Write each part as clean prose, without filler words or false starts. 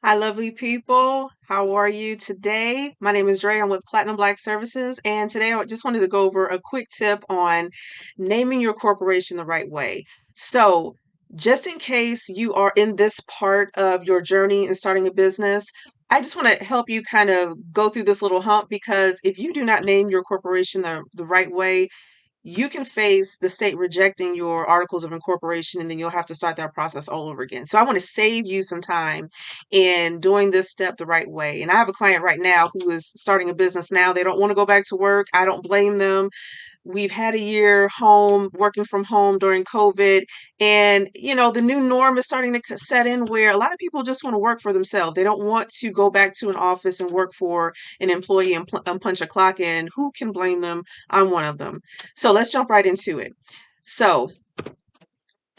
Hi, lovely people. How are you today? My name is Dreya. I'm with Platinum Black Services, and today I just wanted to go over a quick tip on naming your corporation the right way. So, just in case you are in this part of your journey in starting a business, I just want to help you kind of go through this little hump because if you do not name your corporation the right way, you can face the state rejecting your articles of incorporation and then you'll have to start that process all over again. So I want to save you some time in doing this step the right way. And I have a client right now who is starting a business now. They don't want to go back to work. I don't blame them. We've had a year home, working from home during COVID. And, the new norm is starting to set in where a lot of people just want to work for themselves. They don't want to go back to an office and work for an employee and punch a clock in. Who can blame them? I'm one of them. So let's jump right into it. So,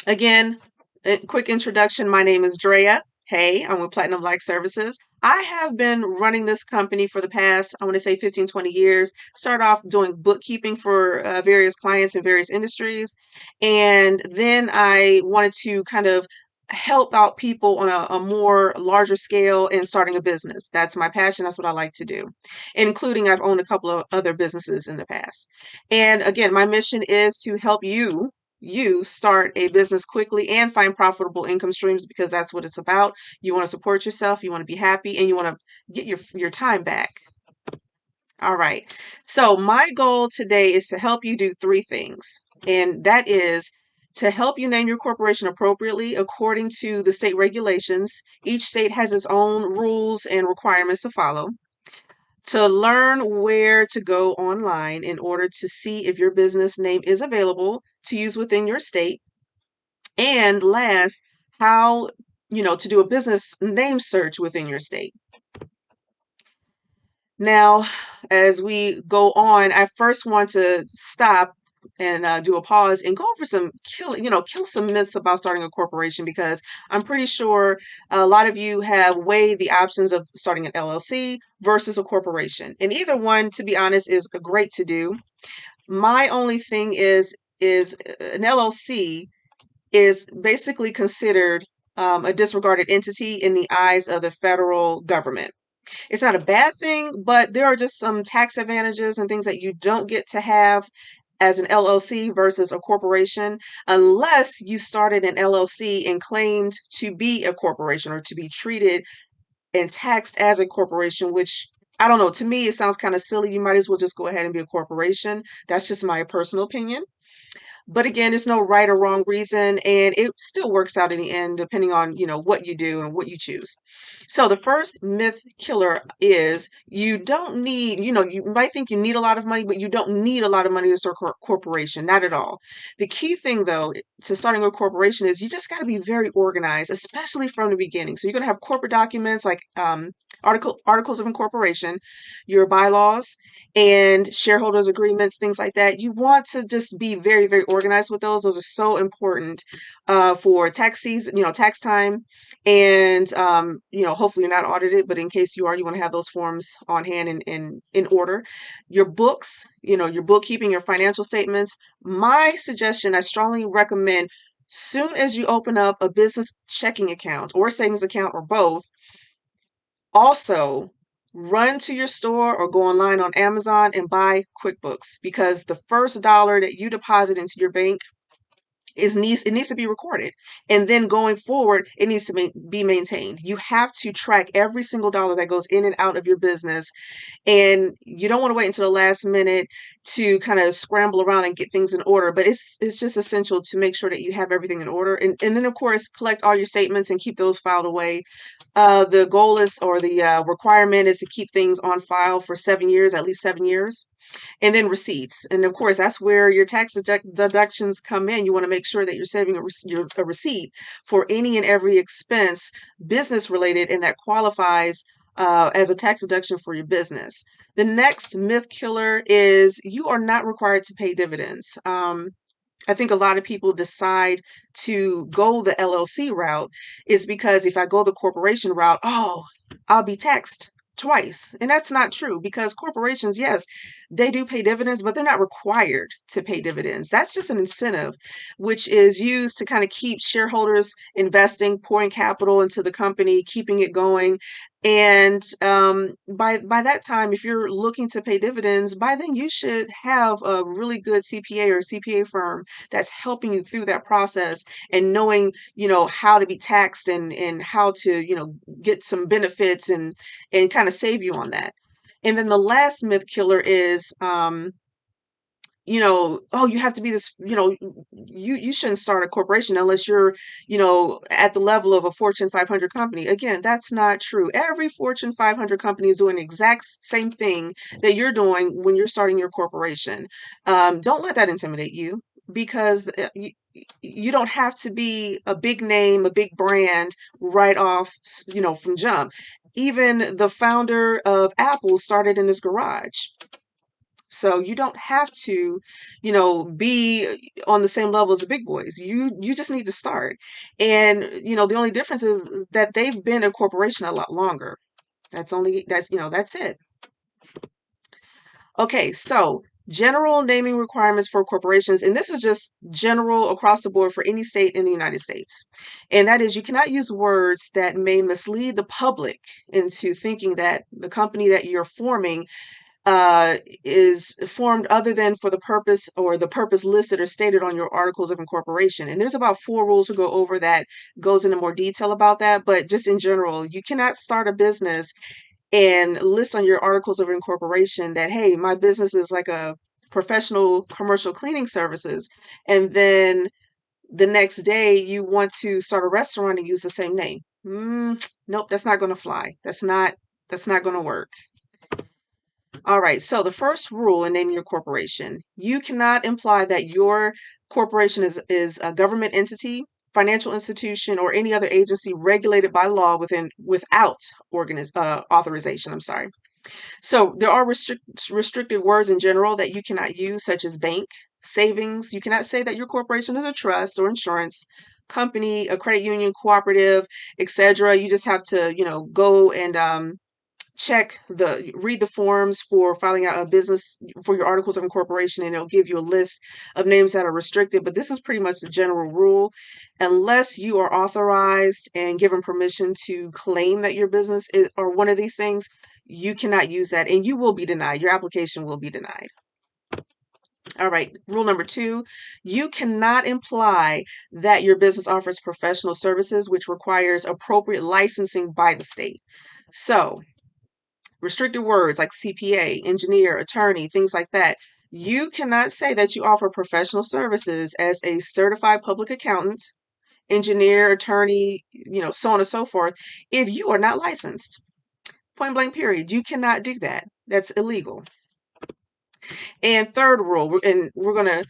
again, a quick introduction. My name is Dreya. Hey, I'm with Platinum Black Services. I have been running this company for the past, I want to say 15, 20 years. Started off doing bookkeeping for various clients in various industries. And then I wanted to kind of help out people on a more larger scale in starting a business. That's my passion. That's what I like to do, including I've owned a couple of other businesses in the past. And again, my mission is to help you start a business quickly and find profitable income streams because that's what it's about. You want to support yourself, you want to be happy, and you want to get your time back. All right. So my goal today is to help you do three things. And that is to help you name your corporation appropriately according to the state regulations. Each state has its own rules and requirements to follow. To learn where to go online in order to see if your business name is available to use within your state. And last, how, to do a business name search within your state. Now, as we go on, I first want to stop and do a pause and go over kill some myths about starting a corporation because I'm pretty sure a lot of you have weighed the options of starting an LLC versus a corporation. And either one, to be honest, is great to do. My only thing is an LLC is basically considered a disregarded entity in the eyes of the federal government. It's not a bad thing, but there are just some tax advantages and things that you don't get to have as an LLC versus a corporation unless you started an LLC and claimed to be a corporation or to be treated and taxed as a corporation, which I don't know. To me, it sounds kind of silly. You might as well just go ahead and be a corporation. That's just my personal opinion. But again, there's no right or wrong reason, and it still works out in the end, depending on, what you do and what you choose. So the first myth killer is you don't need, you might think you need a lot of money, but you don't need a lot of money to start a corporation. Not at all. The key thing, though, to starting a corporation is you just got to be very organized, especially from the beginning. So you're going to have corporate documents like articles of incorporation, your bylaws, and shareholders agreements, things like that. You want to just be very, very organized with those. Those are so important for tax season, tax time. And, hopefully you're not audited, but in case you are, you want to have those forms on hand and in order. Your books, your bookkeeping, your financial statements. My suggestion, I strongly recommend soon as you open up a business checking account or savings account or both, also run to your store or go online on Amazon and buy QuickBooks because the first dollar that you deposit into your bank it needs to be recorded, and then going forward it needs to be maintained. You have to track every single dollar that goes in and out of your business, and you don't want to wait until the last minute to kind of scramble around and get things in order, but it's just essential to make sure that you have everything in order, and then of course collect all your statements and keep those filed away. The goal is, or the requirement is to keep things on file for 7 years, at least 7 years. And then receipts. And of course, that's where your tax deductions come in. You want to make sure that you're saving a receipt for any and every expense business related and that qualifies as a tax deduction for your business. The next myth killer is you are not required to pay dividends. I think a lot of people decide to go the LLC route is because if I go the corporation route, oh, I'll be taxed twice. And that's not true because corporations, yes, they do pay dividends, but they're not required to pay dividends. That's just an incentive, which is used to kind of keep shareholders investing, pouring capital into the company, keeping it going. And by that time, if you're looking to pay dividends, by then you should have a really good CPA or CPA firm that's helping you through that process and knowing, how to be taxed and how to, get some benefits and kind of save you on that. And then the last myth killer is, oh, you have to be this, you shouldn't start a corporation unless you're, at the level of a Fortune 500 company. Again, that's not true. Every Fortune 500 company is doing the exact same thing that you're doing when you're starting your corporation. Don't let that intimidate you because you don't have to be a big name, a big brand right off, from jump. Even the founder of Apple started in his garage. So you don't have to, be on the same level as the big boys. You just need to start. And, the only difference is that they've been a corporation a lot longer. That's it. Okay, so general naming requirements for corporations, and this is just general across the board for any state in the United States. And that is you cannot use words that may mislead the public into thinking that the company that you're forming is formed other than for the purpose or the purpose listed or stated on your articles of incorporation. And there's about 4 rules to go over that goes into more detail about that. But just in general, you cannot start a business and list on your articles of incorporation that, hey, my business is like a professional commercial cleaning services. And then the next day you want to start a restaurant and use the same name. Nope, that's not going to fly. That's not going to work. All right, so the first rule in naming your corporation, you cannot imply that your corporation is a government entity, financial institution, or any other agency regulated by law without authorization. I'm sorry. So there are restricted words in general that you cannot use, such as bank, savings. You cannot say that your corporation is a trust or insurance company, a credit union, cooperative, etc. You just have to, go and read the forms for filing out a business for your articles of incorporation, and it'll give you a list of names that are restricted. But this is pretty much the general rule. Unless you are authorized and given permission to claim that your business is or one of these things, you cannot use that and you will be denied. Your application will be denied. All right, rule number 2, you cannot imply that your business offers professional services, which requires appropriate licensing by the state. So restricted words like CPA, engineer, attorney, things like that. You cannot say that you offer professional services as a certified public accountant, engineer, attorney, so on and so forth, if you are not licensed. Point blank, period. You cannot do that. That's illegal. And third rule, and we're going to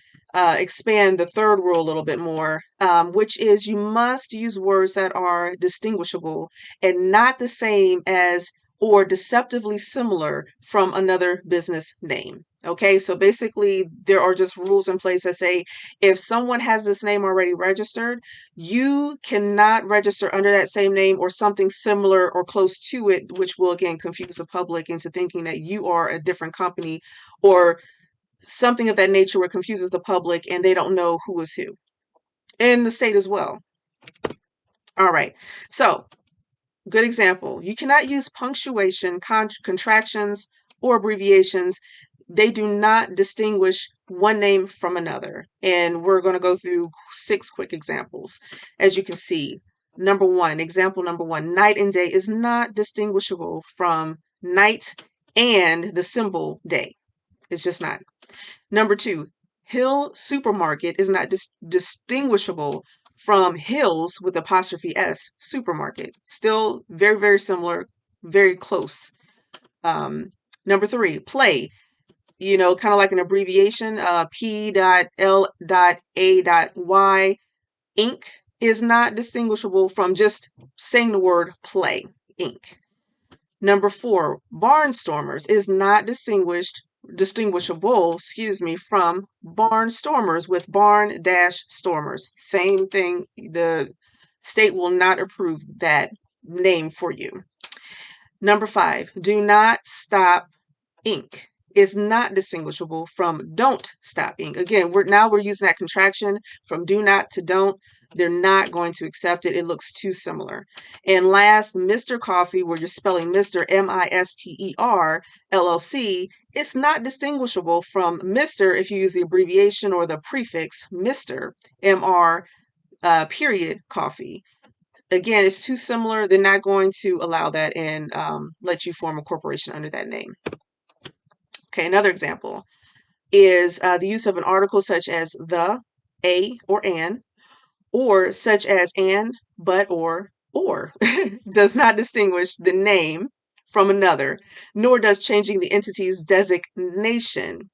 expand the third rule a little bit more, which is you must use words that are distinguishable and not the same as or deceptively similar from another business name. Okay, so basically there are just rules in place that say if someone has this name already registered, you cannot register under that same name or something similar or close to it, which will again confuse the public into thinking that you are a different company or something of that nature where it confuses the public and they don't know who is who. In the state as well. All right, so good example. You cannot use punctuation, contractions, or abbreviations. They do not distinguish one name from another. And we're going to go through 6 quick examples. As you can see, example number 1, night and day is not distinguishable from night and the symbol day. It's just not. Number 2, Hill Supermarket is not distinguishable from Hills with apostrophe S supermarket. Still very, very similar, very close. Number 3, play, kind of like an abbreviation, P.L.A.Y. Inc. is not distinguishable from just saying the word play, Inc. Number 4, barnstormers is not distinguishable, from barnstormers with barn-stormers. Same thing. The state will not approve that name for you. Number 5, do not stop ink is not distinguishable from don't stop ink. Again, we're using that contraction from do not to don't. They're not going to accept it. It looks too similar. And last, Mr. Coffee, where you're spelling Mr. Mister LLC, it's not distinguishable from Mr. if you use the abbreviation or the prefix Mr. Mr. Period coffee. Again, it's too similar. They're not going to allow that and let you form a corporation under that name. Okay, another example is the use of an article such as the, a, or an, or such as and, but, or does not distinguish the name from another, nor does changing the entity's designation.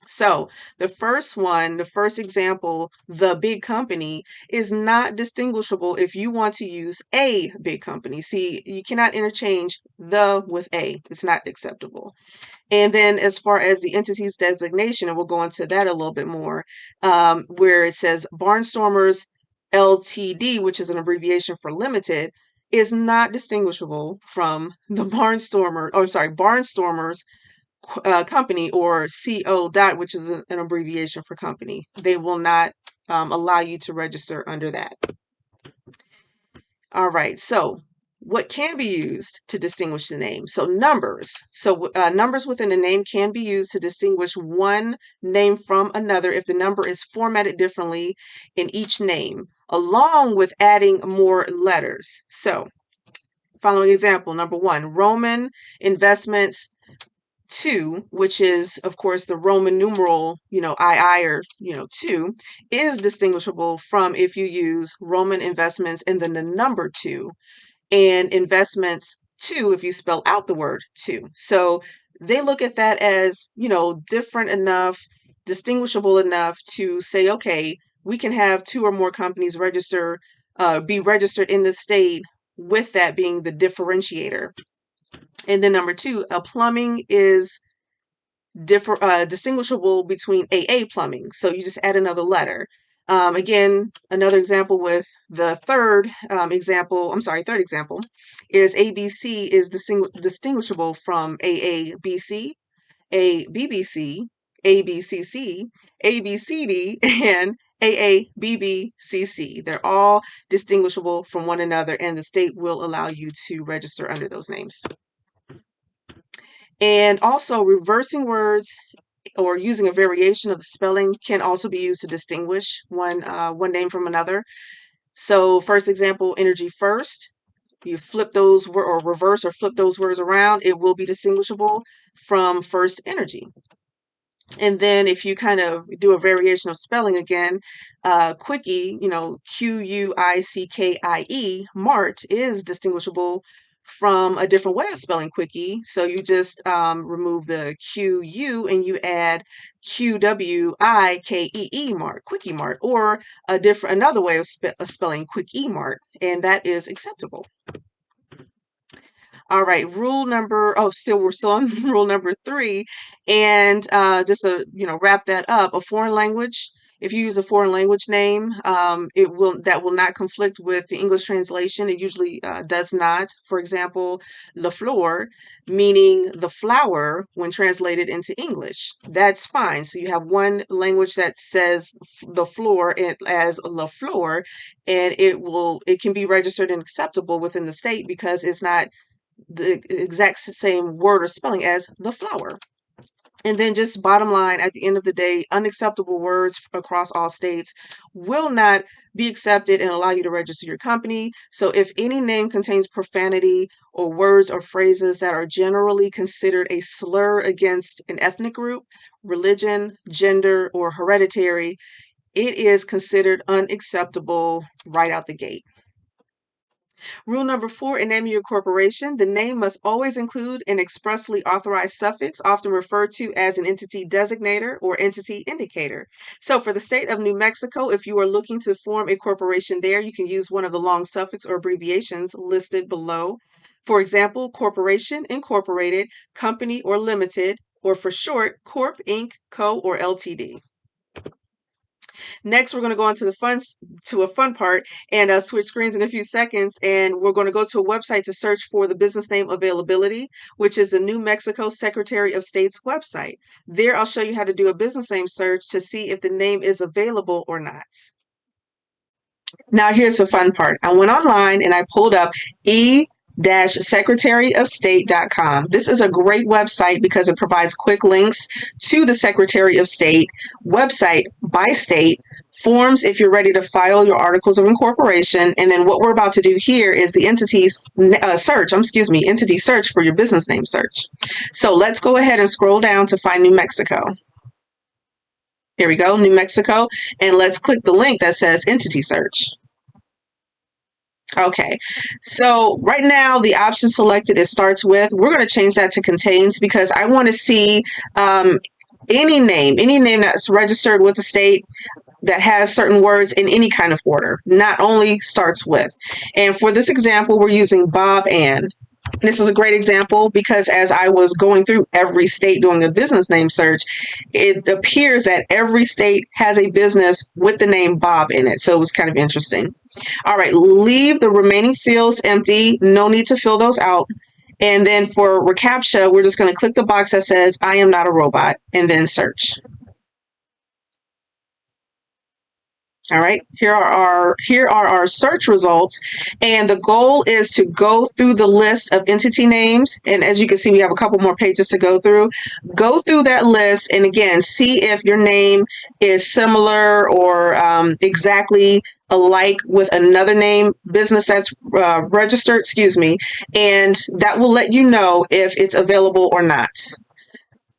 So the first one, the first example, the big company, is not distinguishable if you want to use a big company. See, you cannot interchange the with a. It's not acceptable. And then as far as the entity's designation, and we'll go into that a little bit more, where it says Barnstormers LTD, which is an abbreviation for limited, is not distinguishable from the Barnstormers company, or CO dot, which is an abbreviation for company. They will not allow you to register under that. All right, so what can be used to distinguish the name? So numbers. So numbers within a name can be used to distinguish one name from another if the number is formatted differently in each name, along with adding more letters. So following example, number 1, Roman Investments 2, which is of course the Roman numeral, II, or 2, is distinguishable from if you use Roman investments and then the number 2, and investments 2 if you spell out the word 2. So they look at that as, different enough, distinguishable enough to say, okay, we can have 2 or more companies be registered in the state, with that being the differentiator. And then number 2, a plumbing is distinguishable between AA plumbing. So you just add another letter. Again, another example with the third example is ABC is distinguishable from AABC, ABBC, ABCC, ABCD, and AABBCC. They're all distinguishable from one another, and the state will allow you to register under those names. And also, reversing words or using a variation of the spelling can also be used to distinguish one name from another. So first example, energy first. You flip those or reverse or flip those words around, it will be distinguishable from first energy. And then if you kind of do a variation of spelling again, quickie, Quickie, Mart, is distinguishable from a different way of spelling quickie. So you just remove the QU and you add QWIKEE Mart, Quickie Mart, or another way of spelling Quickie Mart, and that is acceptable. All right, we're still on rule number 3, and just to wrap that up, a foreign language. If you use a foreign language name, that will not conflict with the English translation. It usually does not. For example, la flor, meaning the flower, when translated into English, that's fine. So you have one language that says the floor as la flor, and it can be registered and acceptable within the state because it's not the exact same word or spelling as the flower. And then just bottom line, at the end of the day, unacceptable words across all states will not be accepted and allow you to register your company. So if any name contains profanity or words or phrases that are generally considered a slur against an ethnic group, religion, gender, or hereditary, it is considered unacceptable right out the gate. Rule number 4, in naming your corporation, the name must always include an expressly authorized suffix, often referred to as an entity designator or entity indicator. So for the state of New Mexico, if you are looking to form a corporation there, you can use one of the long suffix or abbreviations listed below. For example, corporation, incorporated, company, or limited, or for short, Corp, Inc., Co., or Ltd. Next, we're going to go on to a fun part and switch screens in a few seconds. And we're going to go to a website to search for the business name availability, which is the New Mexico Secretary of State's website. There, I'll show you how to do a business name search to see if the name is available or not. Now, here's the fun part. I went online and I pulled up secretaryofstate.com. This is a great website because it provides quick links to the Secretary of State website by state, forms if you're ready to file your articles of incorporation, and then what we're about to do here is the entity search for your business name search. So let's go ahead and scroll down to find New Mexico. Here we go, New Mexico, and let's click the link that says entity search. Okay, so right now the option selected is starts with. We're going to change that to contains because I want to see any name that's registered with the state that has certain words in any kind of order, not only starts with. And for this example, we're using Bob Ann. This is a great example because as I was going through every state doing a business name search, it appears that every state has a business with the name Bob in it. So it was kind of interesting. All right, leave the remaining fields empty. No need to fill those out. And then for reCAPTCHA, we're just going to click the box that says, I am not a robot, and then search. All right, here are our search results, and the goal is to go through the list of entity names. And as you can see, we have a couple more pages to go through. Go through that list, and again, see if your name is similar or exactly alike with another name business that's registered. And that will let you know if it's available or not.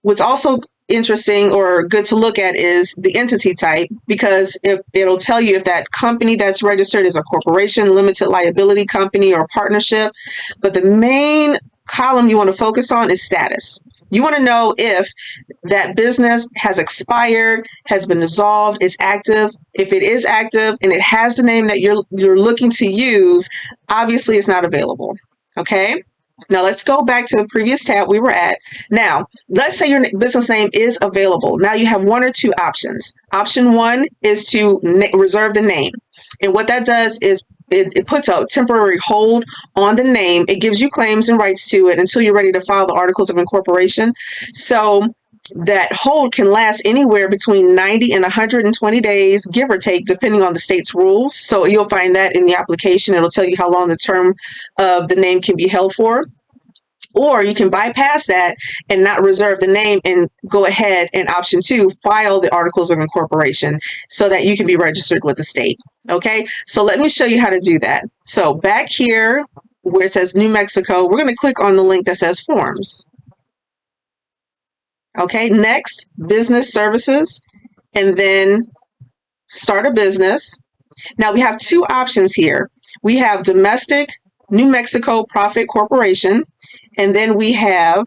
What's also interesting or good to look at is the entity type, because it'll tell you if that company that's registered is a corporation, limited liability company, or partnership. But the main column you want to focus on is status. You want to know if that business has expired, has been dissolved, is active. If it is active and it has the name that you're looking to use, obviously it's not available. Okay? Now let's go back to the previous tab we were at. Now, let's say your business name is available. Now you have one or two options. Option one is to reserve the name. And what that does is it puts a temporary hold on the name. It gives you claims and rights to it until you're ready to file the articles of incorporation. So that hold can last anywhere between 90 and 120 days, give or take, depending on the state's rules. So you'll find that in the application. It'll tell you how long the term of the name can be held for. Or you can bypass that and not reserve the name and go ahead and option two, file the articles of incorporation so that you can be registered with the state. Okay, so let me show you how to do that. So back here where it says New Mexico, we're going to click on the link that says forms. Okay, next, business services, and then start a business. Now we have two options here. We have domestic New Mexico Profit Corporation, and then we have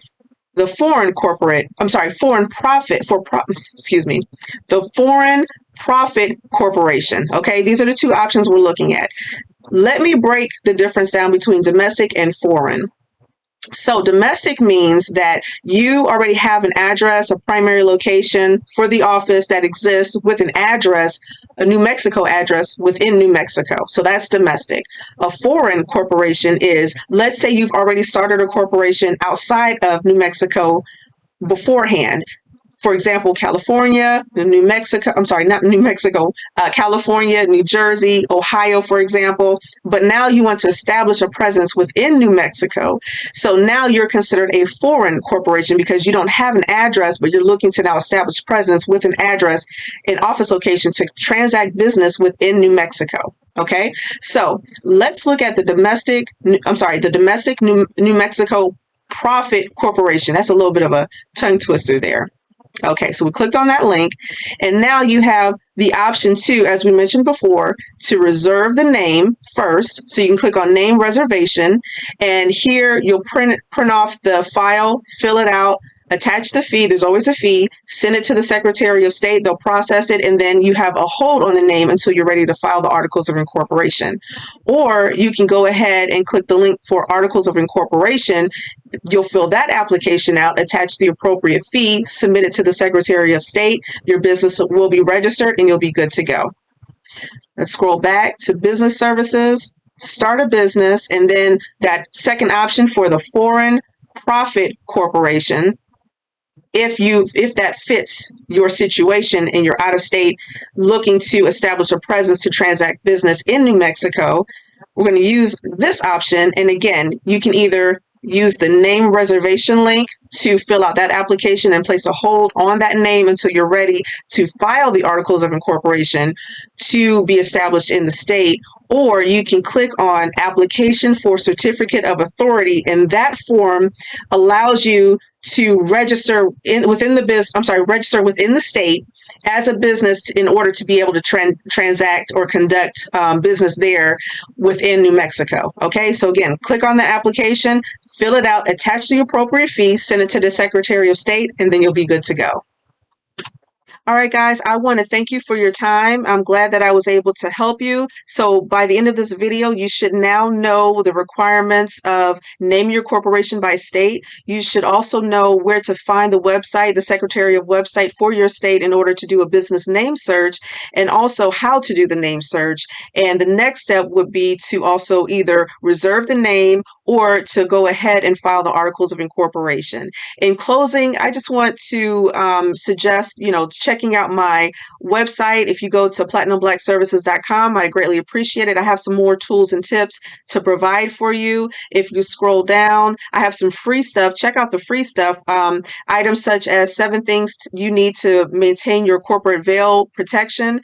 the foreign profit corporation. Okay, these are the two options we're looking at. Let me break the difference down between domestic and foreign. So domestic means that you already have an address, a primary location for the office that exists with an address, a New Mexico address within New Mexico. So that's domestic. A foreign corporation is, let's say you've already started a corporation outside of New Mexico beforehand. For example, California, California, New Jersey, Ohio, for example. But now you want to establish a presence within New Mexico. So now you're considered a foreign corporation because you don't have an address, but you're looking to now establish presence with an address and office location to transact business within New Mexico. Okay, so let's look at the domestic New Mexico Profit Corporation. That's a little bit of a tongue twister there. Okay, so we clicked on that link, and now you have the option to, as we mentioned before, to reserve the name first. So you can click on name reservation, and here you'll print off the file, fill it out, attach the fee. There's always a fee. Send it to the Secretary of State. They'll process it, and then you have a hold on the name until you're ready to file the Articles of Incorporation. Or you can go ahead and click the link for Articles of Incorporation. You'll fill that application out, attach the appropriate fee, submit it to the Secretary of State. Your business will be registered and you'll be good to go. Let's scroll back to business services, start a business, and then that second option for the foreign profit corporation. If that fits your situation and you're out of state looking to establish a presence to transact business in New Mexico, we're going to use this option. And again, you can either use the name reservation link to fill out that application and place a hold on that name until you're ready to file the articles of incorporation to be established in the state. Or you can click on application for certificate of authority, and that form allows you to register within the state as a business in order to be able to transact or conduct business there within New Mexico. Okay, so again, click on the application, fill it out, attach the appropriate fee, send it to the Secretary of State, and then you'll be good to go. All right, guys, I want to thank you for your time. I'm glad that I was able to help you. So by the end of this video, you should now know the requirements of naming your corporation by state. You should also know where to find the website, the Secretary of website for your state in order to do a business name search, and also how to do the name search. And the next step would be to also either reserve the name or to go ahead and file the articles of incorporation. In closing, I just want to suggest, checking out my website. If you go to platinumblackservices.com, I greatly appreciate it. I have some more tools and tips to provide for you. If you scroll down, I have some free stuff. Check out the free stuff. Items such as 7 things you need to maintain your corporate veil protection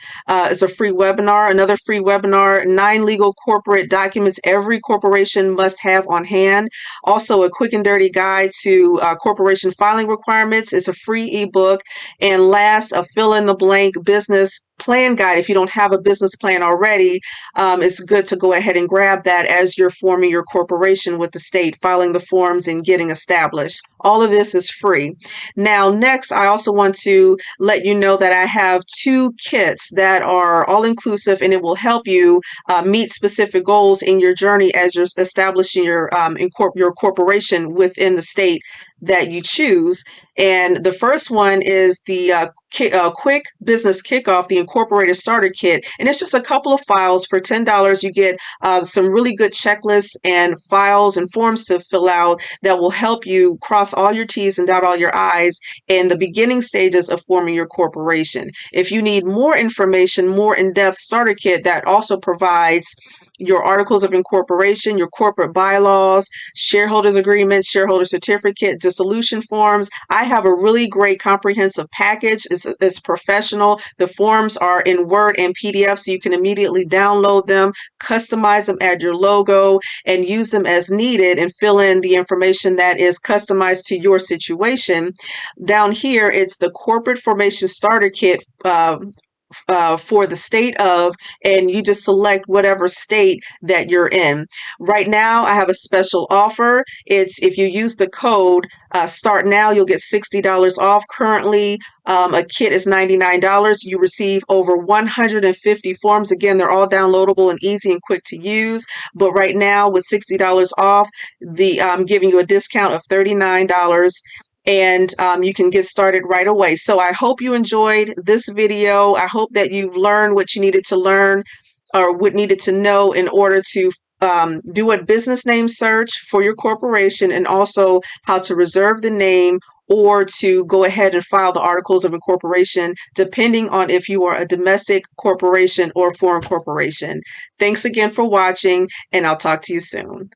is a free webinar. Another free webinar, 9 legal corporate documents every corporation must have on hand. Also, a quick and dirty guide to corporation filing requirements is a free ebook. And last, a fill-in-the-blank business plan guide. If you don't have a business plan already, it's good to go ahead and grab that as you're forming your corporation with the state, filing the forms and getting established. All of this is free. Now, next, I also want to let you know that I have 2 kits that are all-inclusive, and it will help you meet specific goals in your journey as you're establishing your corporation within the state that you choose. And the first one is the quick business kickoff, the Incorporator starter kit. And it's just a couple of files for $10. You get some really good checklists and files and forms to fill out that will help you cross all your T's and dot all your I's in the beginning stages of forming your corporation. If you need more information, more in-depth starter kit that also provides your articles of incorporation, your corporate bylaws, shareholders agreements, shareholder certificate, dissolution forms. I have a really great comprehensive package. It's professional. The forms are in Word and PDF, so you can immediately download them, customize them, add your logo, and use them as needed and fill in the information that is customized to your situation. Down here, it's the Corporate Formation Starter Kit for the state of, and you just select whatever state that you're in. Right now, I have a special offer. It's if you use the code start now, you'll get $60 off. Currently, a kit is $99. You receive over 150 forms. Again, they're all downloadable and easy and quick to use. But right now, with $60 off, I'm giving you a discount of $39. And you can get started right away. So I hope you enjoyed this video. I hope that you've learned what you needed to learn or what needed to know in order to do a business name search for your corporation, and also how to reserve the name or to go ahead and file the articles of incorporation, depending on if you are a domestic corporation or foreign corporation. Thanks again for watching, and I'll talk to you soon.